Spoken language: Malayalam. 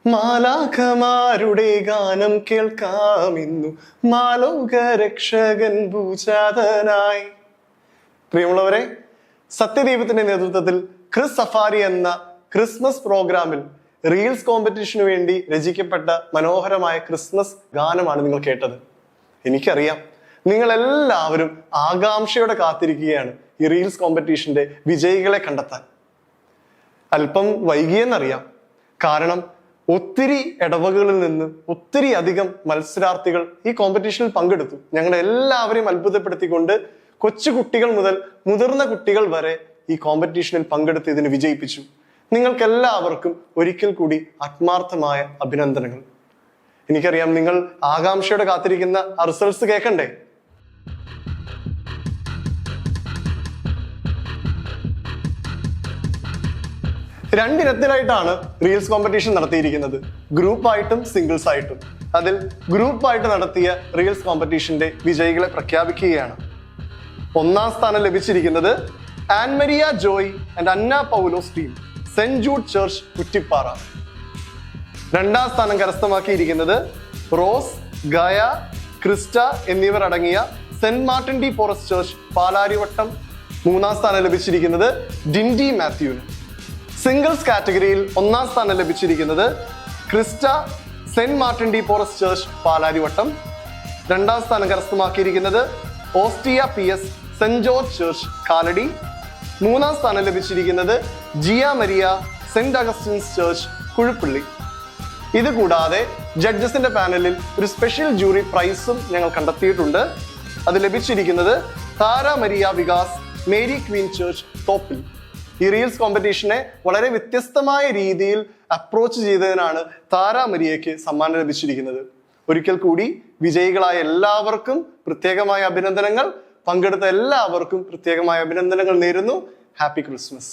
മാലാഖമാരുടെ ഗാനം കേൾക്കാമിന്നു മാലോക രക്ഷകൻ ഭൂജാതനായി. പ്രിയമുള്ളവരെ, സത്യദീപത്തിന്റെ നേതൃത്വത്തിൽ ക്രിസ് സഫാരി എന്ന ക്രിസ്മസ് പ്രോഗ്രാമിൽ റീൽസ് കോമ്പറ്റീഷന് വേണ്ടി രചിക്കപ്പെട്ട മനോഹരമായ ക്രിസ്മസ് ഗാനമാണ് നിങ്ങൾ കേട്ടത്. എനിക്കറിയാം നിങ്ങൾ എല്ലാവരും ആകാംക്ഷയോടെ കാത്തിരിക്കുകയാണ് ഈ റീൽസ് കോമ്പറ്റീഷന്റെ വിജയികളെ കണ്ടെത്താൻ. അല്പം വൈകിയെന്നറിയാം, കാരണം ഒത്തിരി ഇടവകളിൽ നിന്ന് ഒത്തിരി അധികം മത്സരാർത്ഥികൾ ഈ കോമ്പറ്റീഷനിൽ പങ്കെടുത്തു. ഞങ്ങളെ എല്ലാവരെയും അത്ഭുതപ്പെടുത്തിക്കൊണ്ട് കൊച്ചുകുട്ടികൾ മുതൽ മുതിർന്ന കുട്ടികൾ വരെ ഈ കോമ്പറ്റീഷനിൽ പങ്കെടുത്ത് ഇതിന് വിജയിപ്പിച്ചു. നിങ്ങൾക്കെല്ലാവർക്കും ഒരിക്കൽ കൂടി ആത്മാർത്ഥമായ അഭിനന്ദനങ്ങൾ. എനിക്കറിയാം നിങ്ങൾ ആകാംക്ഷയോടെ കാത്തിരിക്കുന്ന ആ റിസൾട്ട്സ് കേൾക്കണ്ടേ? രണ്ടിനത്തിലായിട്ടാണ് റീൽസ് കോമ്പറ്റീഷൻ നടത്തിയിരിക്കുന്നത്, ഗ്രൂപ്പായിട്ടും സിംഗിൾസ് ആയിട്ടും. അതിൽ ഗ്രൂപ്പായിട്ട് നടത്തിയ റീൽസ് കോമ്പറ്റീഷന്റെ വിജയികളെ പ്രഖ്യാപിക്കുകയാണ്. ഒന്നാം സ്ഥാനം ലഭിച്ചിരിക്കുന്നത് Ann Maria Joy and Anna Paulose team, saint Jude church Kuttippara. രണ്ടാം സ്ഥാനം കരസ്ഥമാക്കിയിരിക്കുന്നത് റോസ്, ഗായ, ക്രിസ്റ്റ എന്നിവർ അടങ്ങിയ saint Martin de Porres church Palarivattom. മൂന്നാം സ്ഥാനം ലഭിച്ചിരിക്കുന്നത് ഡിൻഡി മാത്യുവിന്. സിംഗിൾസ് കാറ്റഗറിയിൽ ഒന്നാം സ്ഥാനം ലഭിച്ചിരിക്കുന്നത് Christa, saint Martin de Porres church Palarivattom. രണ്ടാം സ്ഥാനം കരസ്ഥമാക്കിയിരിക്കുന്നത് Ostia P S, saint George church Kalady. മൂന്നാം സ്ഥാനം ലഭിച്ചിരിക്കുന്നത് Jia Maria, saint Augustine's church Kuzhuppilly. ഇത് കൂടാതെ ജഡ്ജസിന്റെ പാനലിൽ ഒരു സ്പെഷ്യൽ ജൂറി പ്രൈസും ഞങ്ങൾ കണ്ടെത്തിയിട്ടുണ്ട്. അത് ലഭിച്ചിരിക്കുന്നത് Tara Maria Vikas, Mary Queen church Thoppil. ഈ റീൽസ് കോമ്പറ്റീഷനെ വളരെ വ്യത്യസ്തമായ രീതിയിൽ അപ്രോച്ച് ചെയ്തതിനാണ് താര മരിയയ്ക്ക് സമ്മാനം ലഭിച്ചിരിക്കുന്നത്. ഒരിക്കൽ കൂടി വിജയികളായ എല്ലാവർക്കും പ്രത്യേകമായ അഭിനന്ദനങ്ങൾ. പങ്കെടുത്ത എല്ലാവർക്കും പ്രത്യേകമായ അഭിനന്ദനങ്ങൾ നേരുന്നു. Happy Christmas.